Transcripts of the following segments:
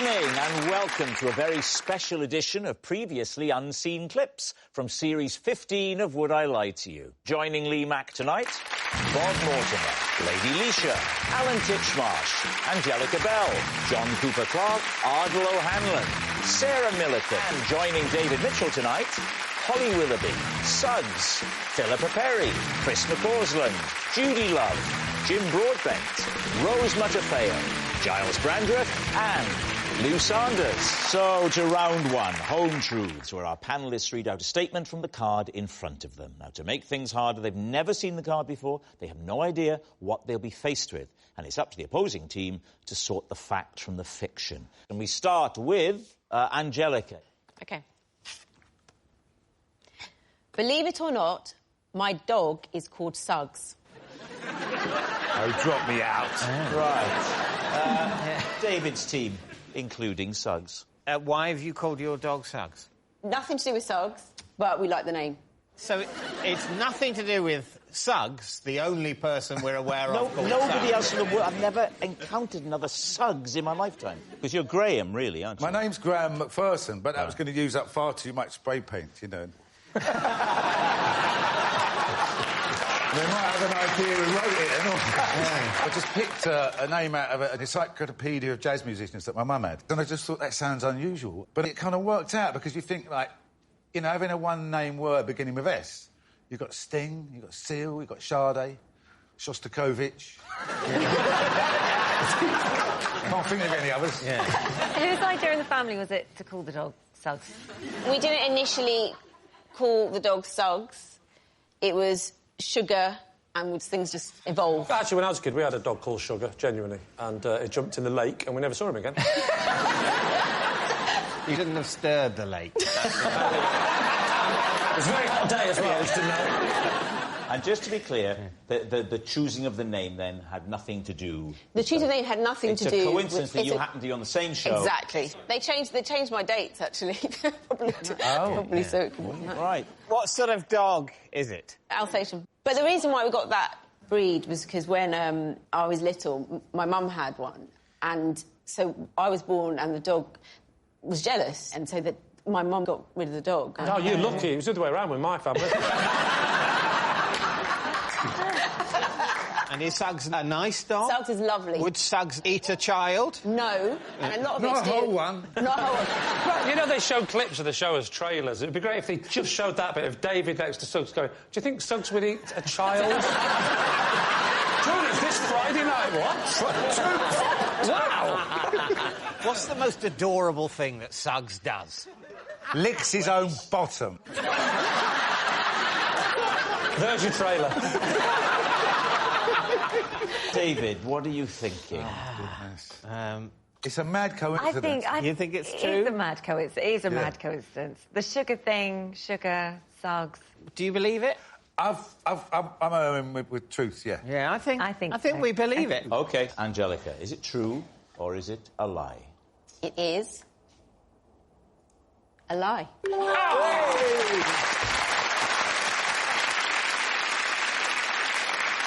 evening and welcome to a very special edition of previously unseen clips from Series 15 of Would I Lie to You. Joining Lee Mack tonight, Bob Mortimer, Lady Leisha, Alan Titchmarsh, Angellica Bell, John Cooper Clarke, Ardal O'Hanlon, Sarah Millican. And joining David Mitchell tonight, Holly Willoughby, Suggs, Phillipa Perry, Chris McCausland, Judy Love, Jim Broadbent, Rose Mutterfeo, Giles Brandreth and Lou Sanders. So, to round one, Home Truths, where our panellists read out a statement from the card in front of them. Now, to make things harder, they've never seen the card before, they have no idea what they'll be faced with, and it's up to the opposing team to sort the fact from the fiction. And we start with Angelica. OK. Believe it or not, my dog is called Suggs. Oh, drop me out. Right. David's team, including Suggs. Why have you called your dog Suggs? Nothing to do with Suggs, but we like the name. So it's nothing to do with Suggs, the only person we're aware of called Nobody Suggs. else in the world. I've never encountered another Suggs in my lifetime. Because you're Graham, really, aren't you? My name's Graham McPherson, but I was going to use up far too much spray paint, you know. They might have an idea who wrote it and all. I just picked a name out of an encyclopedia of jazz musicians that my mum had. And I just thought that sounds unusual. But it kind of worked out because you think, like, you know, having a one-name word beginning with S. You've got Sting, you've got Seal, you've got Sade, Shostakovich. Can't think of any others. Yeah. Whose idea in the family was it to call the dog Suggs? We didn't initially call the dog Suggs. It was Sugar, and things just evolved. Actually, when I was a kid, we had a dog called Sugar, genuinely, and it jumped in the lake, and we never saw him again. You shouldn't have stirred the lake. It was a very hot day as well, didn't it? And just to be clear, the choosing of the name, then, had nothing to do... The choosing of the name had nothing to do with... It's a coincidence that you happened to be on the same show. Exactly. They changed my dates, actually. Probably so it could... Right. What sort of dog is it? Alsatian. But the reason why we got that breed was because when I was little, my mum had one, and so I was born and the dog was jealous, and so that my mum got rid of the dog. Oh, you're lucky. It was the other way around with my family. And is Suggs a nice dog? Suggs is lovely. Would Suggs eat a child? No, and a lot of Not it a whole one. Not a whole one. Well, you know, they show clips of the show as trailers. It'd be great if they just showed that bit of David next to Suggs going, do you think Suggs would eat a child? John, it's this Friday night, what? Wow! What's the most adorable thing that Suggs does? Licks his own bottom. There's your trailer. David, what are you thinking? It's a mad coincidence. You think it's It true? is a mad coincidence. It is a mad coincidence. The sugar thing, Sugar, Suggs. Do you believe it? I'm with truth, yeah. Yeah, I think so. we believe it. OK, Angelica, is it true or is it a lie? It is a lie.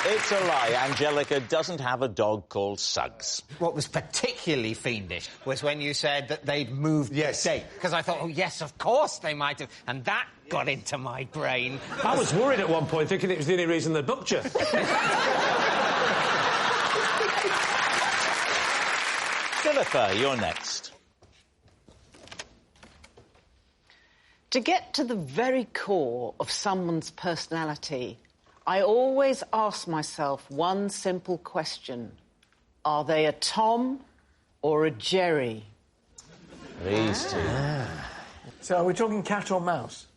It's a lie. Angelica doesn't have a dog called Suggs. What was particularly fiendish was when you said that they'd moved the date. Because I thought, oh, yes, of course they might have. And that got into my brain. I was worried at one point, thinking it was the only reason they booked you. Phillipa, you're next. To get to the very core of someone's personality, I always ask myself one simple question. Are they a Tom or a Jerry? These two. So are we talking cat or mouse?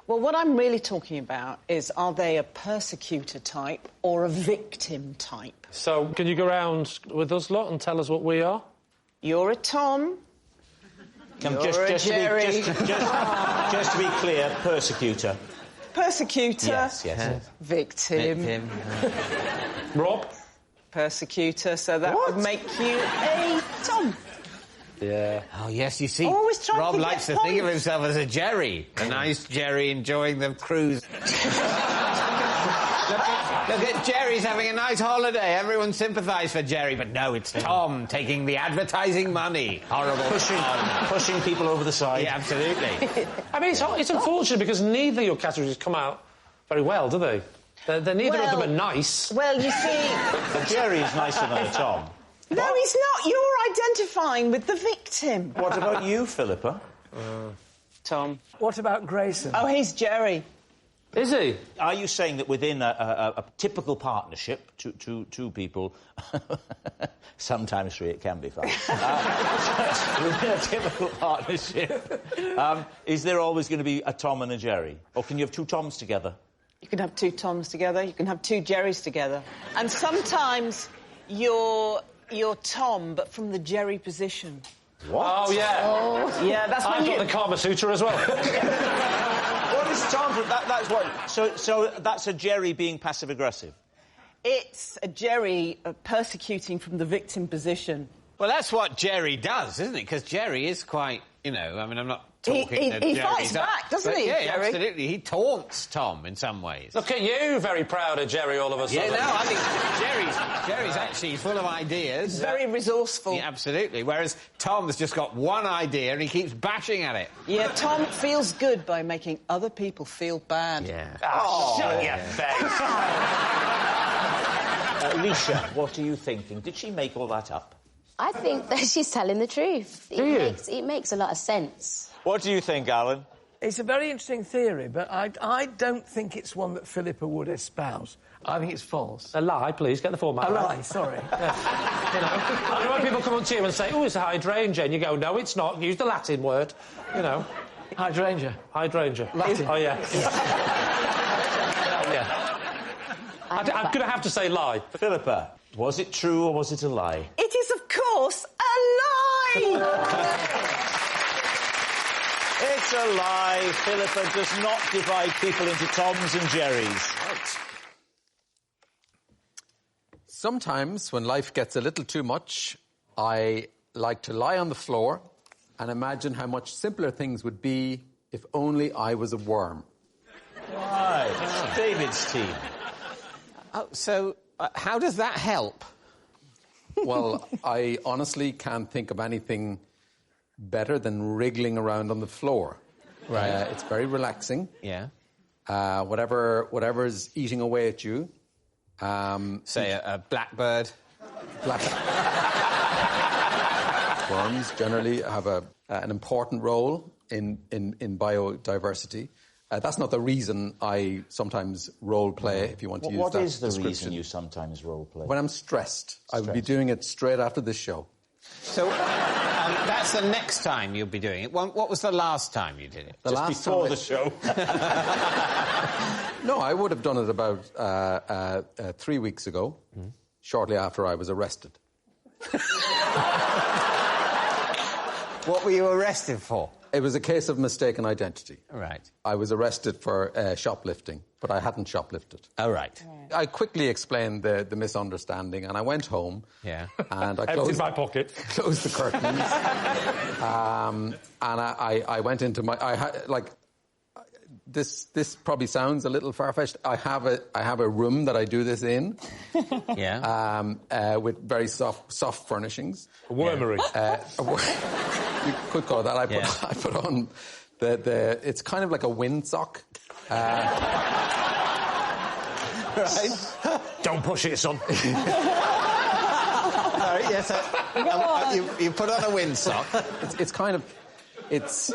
Well, what I'm really talking about is, are they a persecutor type or a victim type? So, can you go round with us lot and tell us what we are? You're a Tom. Just to be clear, persecutor. Persecutor. Yes. Victim. Rob? Persecutor, so that would make you a Tom. Yeah. Oh, yes, you see, Always trying Rob to get likes to think of points. himself as a Jerry. A nice Jerry enjoying the cruise. Look at Jerry's having a nice holiday. Everyone sympathise for Jerry, but no, it's Tom taking the advertising money. Horrible. Pushing people over the side. Yeah, absolutely. I mean, it's unfortunate because neither of your categories come out very well, do they? They're neither of them are nice. Well, you see... But Jerry is nicer than Tom. No, he's not. You're identifying with the victim. What about you, Philippa? Tom. What about Grayson? Oh, he's Jerry. Is he? Are you saying that within a typical partnership, two people, sometimes three, it can be fun, within a typical partnership, is there always going to be a Tom and a Jerry? Or can you have two Toms together? You can have two Toms together, you can have two Jerrys together. And sometimes you're Tom, but from the Jerry position. What? Oh, yeah. Oh. Yeah, that's when I've got the Karma Sutra as well. What is Tom? That's what... So that's a Jerry being passive-aggressive? It's a Jerry persecuting from the victim position. Well, that's what Jerry does, isn't it? Because Jerry is quite, you know... I mean, I'm not talking... He fights back, doesn't he, Yeah, Jerry? absolutely. He taunts Tom in some ways. Look at you, very proud of Jerry all of a sudden. Yeah, no, I think Jerry's actually full of ideas. Very resourceful. Yeah, absolutely. Whereas Tom's just got one idea and he keeps bashing at it. Yeah, Tom feels good by making other people feel bad. Yeah. Shut your face. Alicia, what are you thinking? Did she make all that up? I think that she's telling the truth. It makes a lot of sense. What do you think, Alan? It's a very interesting theory, but I don't think it's one that Philippa would espouse. I think it's false. A lie, please. Get the format. A lie, sorry. Yeah. You know, I know when people come up to you and say, oh, it's a hydrangea, and you go, no, it's not. Use the Latin word, you know. Hydrangea. Hydrangea. Latin. Oh, yeah. Yeah. I'm going to have to say lie. Philippa, was it true or was it a lie? It is, of course, a lie! It's a lie. Philippa does not divide people into Toms and Jerrys. Right. Sometimes, when life gets a little too much, I like to lie on the floor and imagine how much simpler things would be if only I was a worm. Right. David's team. Oh, so how does that help? Well, I honestly can't think of anything better than wriggling around on the floor. Right. It's very relaxing. Yeah. Whatever's eating away at you. Say a blackbird. Worms generally have an important role in biodiversity. That's not the reason I sometimes role play, if you want to use that What is the description. reason you sometimes role play? When I'm stressed. I would be doing it straight after this show. So that's the next time you'll be doing it. What was the last time you did it? The Just last before time the show. No, I would have done it about 3 weeks ago, shortly after I was arrested. What were you arrested for? It was a case of mistaken identity. Right. I was arrested for shoplifting, but I hadn't shoplifted. Oh, right. I quickly explained the misunderstanding, and I went home. Yeah. And I Emptied my pocket. closed the curtains. And I went into my... This probably sounds a little far-fetched. I have a room that I do this in. Yeah. With very soft furnishings. A wormery. You could call it that. I put on the it's kind of like a windsock. Right? Don't push it, son. Yes. You put on a windsock. It's kind of it's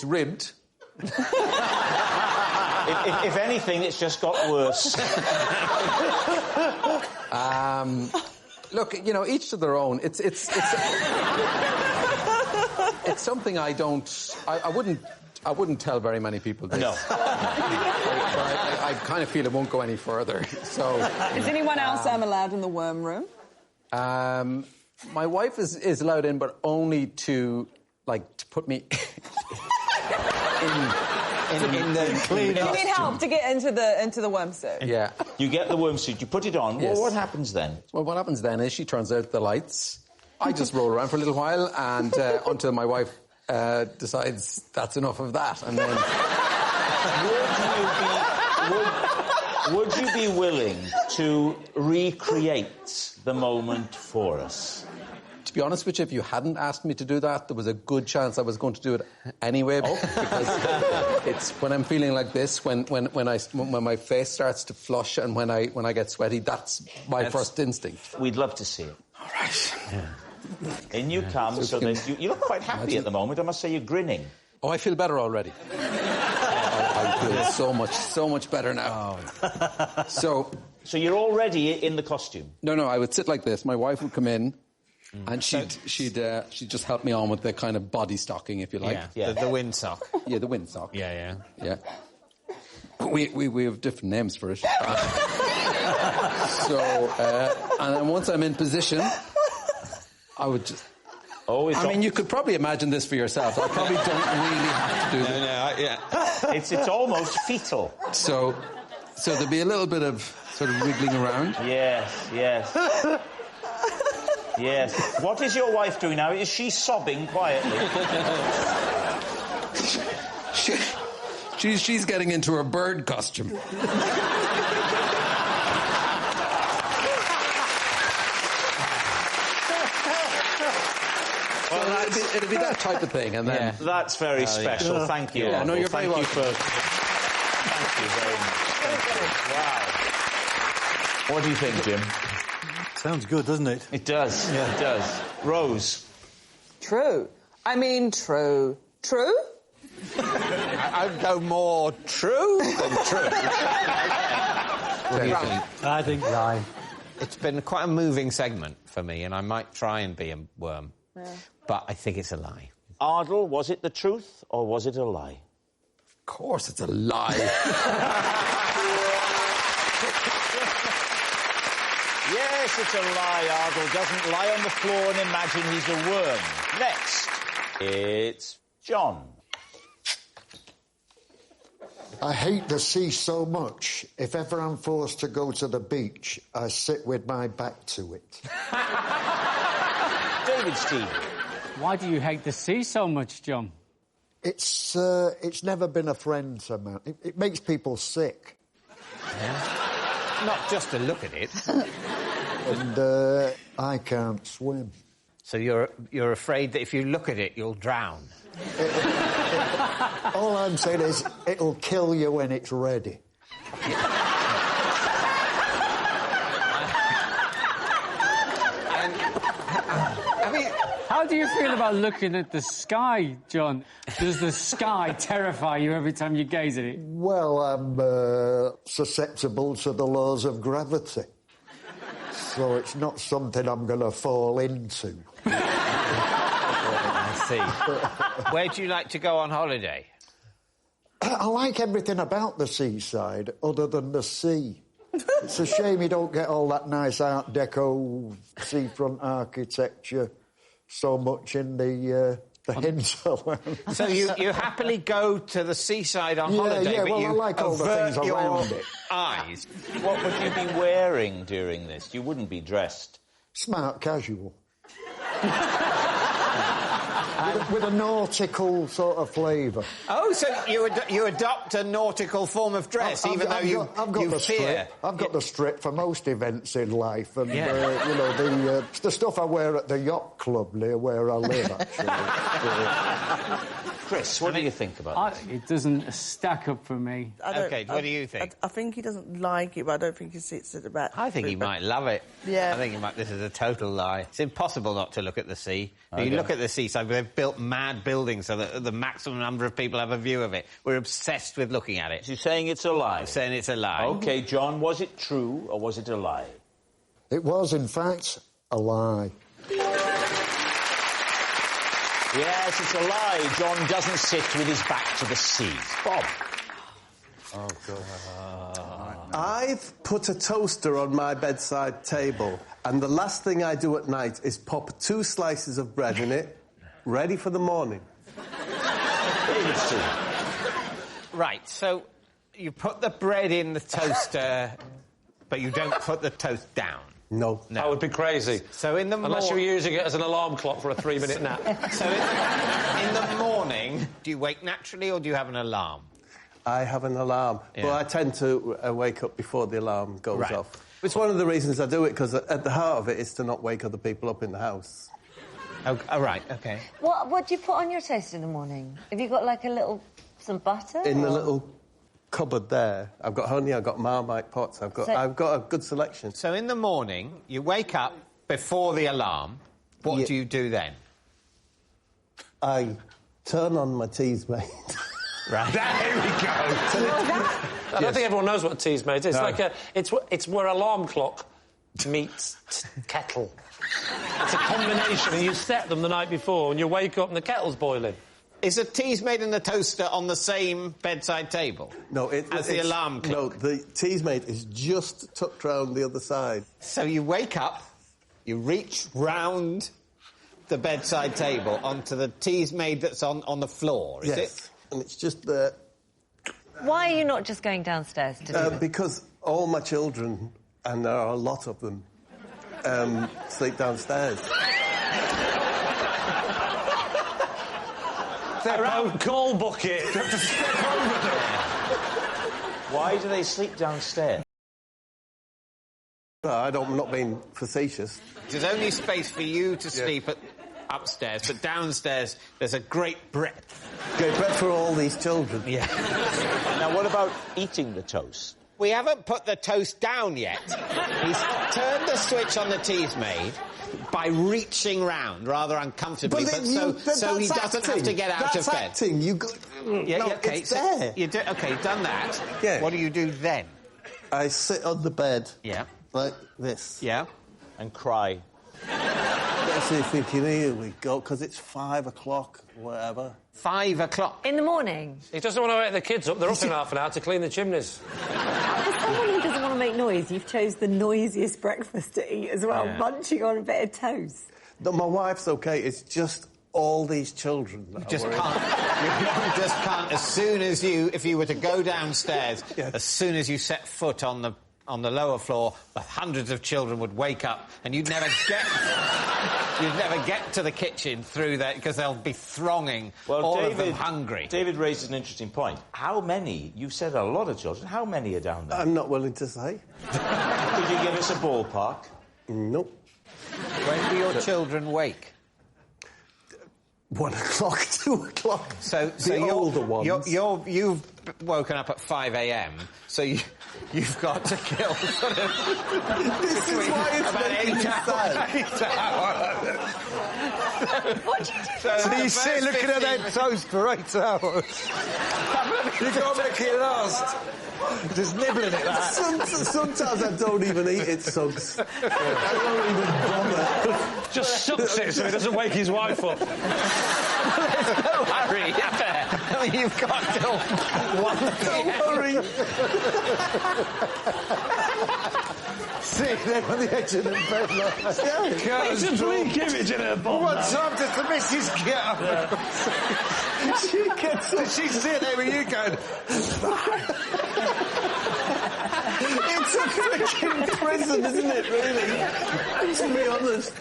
ribbed. If anything, it's just got worse. Look, you know, each to their own. It's something I wouldn't tell very many people this. No. I kind of feel it won't go any further. So. Is anyone else allowed in the worm room? My wife is allowed in, but only to put me in the clean. You need help to get into the worm suit. Yeah. You get the worm suit, you put it on. Yes. Well, what happens then? Well, what happens then is she turns out the lights. I just roll around for a little while and until my wife Would you be willing to recreate the moment for us? To be honest with you, if you hadn't asked me to do that, there was a good chance I was going to do it anyway. Because it's when I'm feeling like this, when my face starts to flush and when I get sweaty, that's my first instinct. We'd love to see it. All right. Yeah. In you come, so then you look quite happy at the moment. I must say, you're grinning. Oh, I feel better already. I feel so much better now. Oh. So you're already in the costume? No, I would sit like this. My wife would come in, and she'd just help me on with the kind of body stocking, if you like. Yeah. The windsock. Yeah, the windsock. Yeah. We have different names for it. And then once I'm in position, I would just... I mean, you could probably imagine this for yourself. I probably don't really have to do this. It's almost fetal. So there'd be a little bit of sort of wriggling around. Yes. What is your wife doing now? Is she sobbing quietly? She's getting into her bird costume. Well, it'll be that type of thing, and then... That's very special. Yeah. Thank you. Yeah, no, you're very welcome. Thank you very much. Wow. What do you think, Jim? Sounds good, doesn't it? It does. Yeah. It does. Rose? True. I mean, true. True? I'd go more true than true. What do you think? I think lie. It's been quite a moving segment for me, and I might try and be a worm. Yeah. But I think it's a lie. Ardal, was it the truth or was it a lie? Of course it's a lie. Yes, it's a lie. Ardal doesn't lie on the floor and imagine he's a worm. Next, it's John. I hate the sea so much. If ever I'm forced to go to the beach, I sit with my back to it. David Stevens. Why do you hate the sea so much, John? It's never been a friend to me. It makes people sick. Yeah. Not just to look at it. And I can't swim. So you're afraid that if you look at it, you'll drown? All I'm saying is it'll kill you when it's ready. How do you feel about looking at the sky, John? Does the sky terrify you every time you gaze at it? Well, I'm susceptible to the laws of gravity. So it's not something I'm going to fall into. I see. Where do you like to go on holiday? I like everything about the seaside, other than the sea. It's a shame you don't get all that nice Art Deco seafront architecture so much in the hinterland. So you happily go to the seaside on holiday, but you I like all the things around it. Eyes. What would you be wearing during this? You wouldn't be dressed. Smart casual. with a nautical sort of flavour. Oh, so you adopt a nautical form of dress, even though you fear... Strip. I've got the strip for most events in life, and, the stuff I wear at the yacht club near where I live, actually. Chris, what do you think about it? It doesn't stack up for me. OK, what do you think? I think he doesn't like it, but I don't think he sits at the back. I think he might love it. Yeah. I think he might... This is a total lie. It's impossible not to look at the sea. Okay. You look at the seaside, they've built mad buildings so that the maximum number of people have a view of it. We're obsessed with looking at it. So you're saying it's a lie? I'm saying it's a lie. OK, John, was it true or was it a lie? It was, in fact, a lie. Yes, it's a lie. John doesn't sit with his back to the sea. Bob. Oh, God. I've put a toaster on my bedside table, and the last thing I do at night is pop 2 slices of bread in it, ready for the morning. Right, so you put the bread in the toaster, but you don't put the toast down. No. That would be crazy. So in the Unless you're using it as an alarm clock for a 3-minute nap. So in the morning, do you wake naturally or do you have an alarm? I have an alarm, but I tend to wake up before the alarm goes off. It's one of the reasons I do it, because at the heart of it is to not wake other people up in the house. Oh, right, OK. What do you put on your toast in the morning? Have you got, like, some butter? In the little cupboard there, I've got honey, I've got Marmite pots, I've got a good selection. So in the morning, you wake up before the alarm. What do you do then? I turn on my tea's made. Right. There we go. I don't think everyone knows what a tea's made. It's like it's where alarm clock meets kettle. It's a combination, and you set them the night before, and you wake up and the kettle's boiling. Is a tea's made in the toaster on the same bedside table? No, as the alarm clock? No, the tea's made is just tucked round the other side. So you wake up, you reach round the bedside table onto the tea's made that's on the floor, is it? And it's just there. Why are you not just going downstairs to do it? Because all my children, and there are a lot of them, sleep downstairs. They're out coal bucket. Why do they sleep downstairs? I'm not being facetious. There's only space for you to sleep upstairs, but downstairs there's a great breadth. Great breadth for all these children. Yeah. Now, what about eating the toast? We haven't put the toast down yet. He's turned the switch on the tea's made by reaching round rather uncomfortably, so he doesn't have to get out of bed. That's acting. Okay, it's there. OK, done that. Yeah. What do you do then? I sit on the bed. Yeah. Like this. Yeah. And cry. So you're thinking, here we go, because it's 5 o'clock, whatever. 5 o'clock? In the morning? He doesn't want to wake the kids up. They're up in half an hour to clean the chimneys. As someone who doesn't want to make noise, you've chose the noisiest breakfast to eat as well, munching on a bit of toast. No, my wife's OK, it's just all these children. You just can't. As soon as if you were to go downstairs, as soon as you set foot on the lower floor, the hundreds of children would wake up, and you'd never get to the kitchen through there because they'll be thronging. Well, all David, of them hungry. David raises an interesting point. How many? You've said a lot of children. How many are down there? I'm not willing to say. Could you give us a ballpark? Nope. When do your children wake? 1 o'clock, 2 o'clock. So the older ones. You've woken up at 5 a.m. So you've got to kill sort of. This is why it's about 8 hours. What do you do? So you sit looking at that toast for 8 hours. You've got to make it last. Just nibbling at that. Sometimes I don't even eat it, Suggs. I don't even bother. Just sucks it so he doesn't wake his wife up. There's no hurry, is there? I mean, you've got till 1 p.m. Don't worry. Sitting there on the edge of the bed like that. It's a bleak image in her bum. What time does the missus get up? Does she sit there with you going... It's a freaking prison, isn't it, really? To be honest.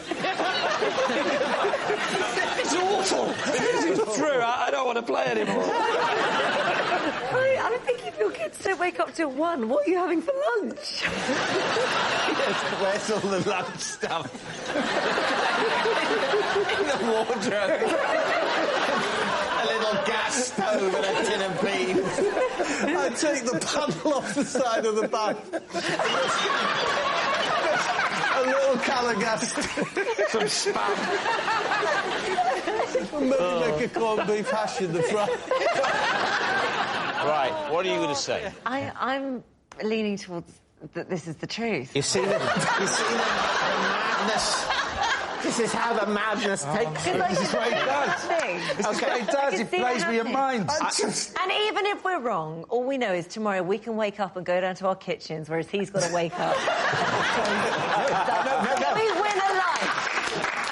It's awful. It's true. I don't want to play anymore. I'm thinking if your kids don't wake up till 1, what are you having for lunch? Where's all the lunch stuff? In the wardrobe. A little gas stove and a tin of beans. I take the panel off the side of the bath. A little can of gas. Some spam. Maybe make a corned beef hash in the front. Right, what are you going to say? I'm leaning towards that this is the truth. You see the madness. This is how the madness takes you. This is what he does. This is what he does. He plays with your mind. And even if we're wrong, all we know is tomorrow we can wake up and go down to our kitchens, whereas he's got to wake up. No. We win a life.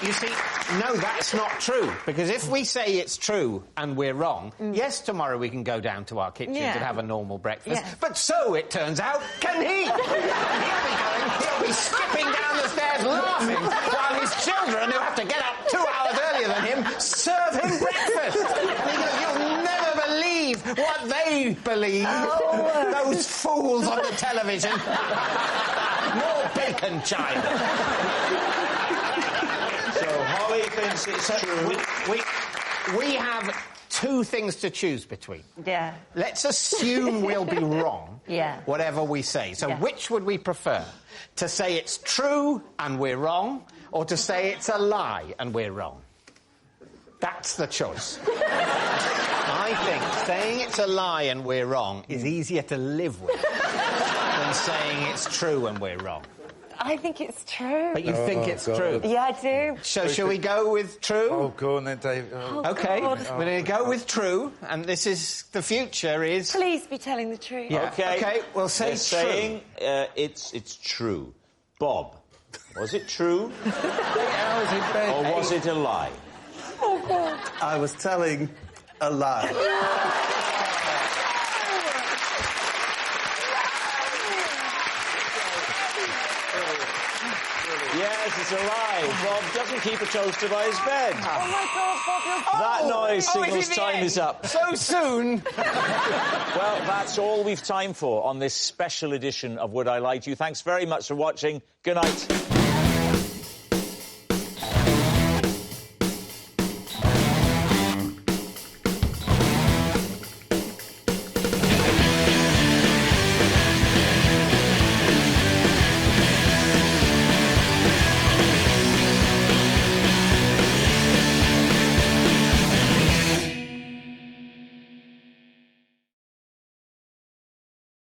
You see, no, that's not true. Because if we say it's true and we're wrong, yes, tomorrow we can go down to our kitchens and have a normal breakfast. Yeah. But so, it turns out, can he? He'll be skipping down the stairs laughing while his children, who have to get up 2 hours earlier than him, serve him breakfast. Because you'll never believe what they make-believe. Those fools on the television. More bacon, child. So Holly thinks it's true. We have two things to choose between. Yeah. Let's assume we'll be wrong. Yeah. Whatever we say. So which would we prefer? To say it's true and we're wrong, or to say it's a lie and we're wrong? That's the choice. I think saying it's a lie and we're wrong is easier to live with than saying it's true and we're wrong. I think it's true. But you think it's true? Yeah, I do. So shall we go with true? Oh, go on then, Dave. OK, we're going to go with true, and this is... the future is... Please be telling the truth. Yeah. OK, we'll say They're saying true. it's true. Bob, was it true? Or was it a lie? Oh, God. I was telling a lie. Yes, it's a lie. Bob doesn't keep a toaster by his bed. Oh, my God, Bob, you're... That noise signals the time end? is up. So soon? Well, that's all we've time for on this special edition of Would I Lie to You. Thanks very much for watching. Good night.